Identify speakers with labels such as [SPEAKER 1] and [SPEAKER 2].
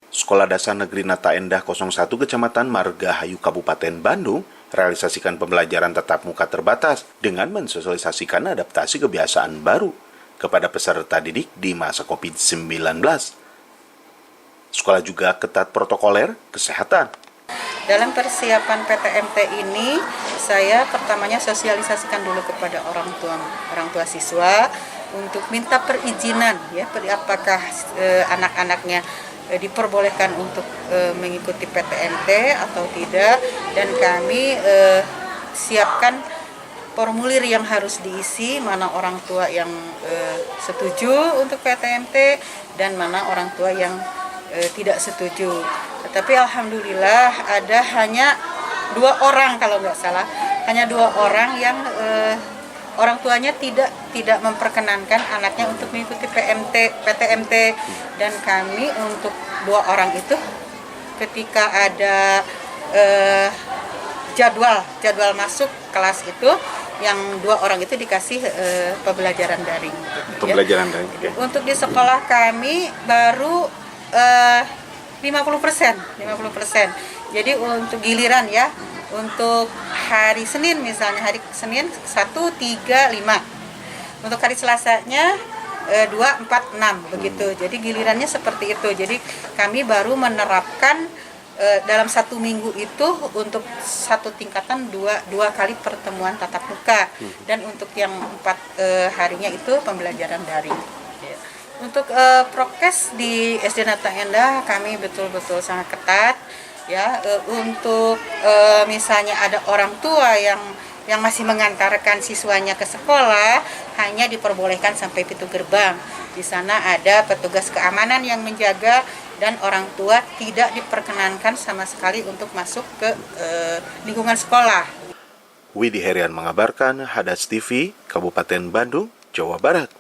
[SPEAKER 1] Sekolah Dasar Negeri Nata Endah 01 Kecamatan Margahayu Kabupaten Bandung realisasikan pembelajaran tatap muka terbatas dengan mensosialisasikan adaptasi kebiasaan baru kepada peserta didik di masa COVID-19. Sekolah juga ketat protokoler kesehatan.
[SPEAKER 2] Dalam persiapan PTMT ini, saya pertamanya sosialisasikan dulu kepada orang tua siswa untuk minta perizinan, ya, apakah anak-anaknya diperbolehkan untuk mengikuti PTMT atau tidak, dan kami siapkan formulir yang harus diisi, mana orang tua yang setuju untuk PTMT dan mana orang tua yang tidak setuju. Tetapi alhamdulillah ada hanya 2 orang, kalau nggak salah, hanya 2 orang yang orang tuanya tidak memperkenankan anaknya untuk mengikuti PTMT, dan kami untuk 2 orang itu ketika ada jadwal masuk kelas itu, yang 2 orang itu dikasih pembelajaran daring.
[SPEAKER 1] Pembelajaran daring. Okay.
[SPEAKER 2] Untuk di sekolah kami baru 50%. Jadi untuk giliran, ya, untuk hari Senin misalnya, hari Senin 1, 3, 5. Untuk hari Selasanya 2, 4, 6 begitu. Jadi gilirannya seperti itu. Jadi kami baru menerapkan dalam 1 minggu itu untuk 1 tingkatan 2 kali pertemuan tatap muka, dan untuk yang 4 harinya itu pembelajaran daring. Untuk prokes di SD Nata Endah kami betul-betul sangat ketat, ya. Untuk misalnya ada orang tua yang masih mengantarkan siswanya ke sekolah, hanya diperbolehkan sampai pintu gerbang. Di sana ada petugas keamanan yang menjaga, dan orang tua tidak diperkenankan sama sekali untuk masuk ke lingkungan sekolah.
[SPEAKER 1] Widi Herian mengabarkan, Hadas TV, Kabupaten Bandung, Jawa Barat.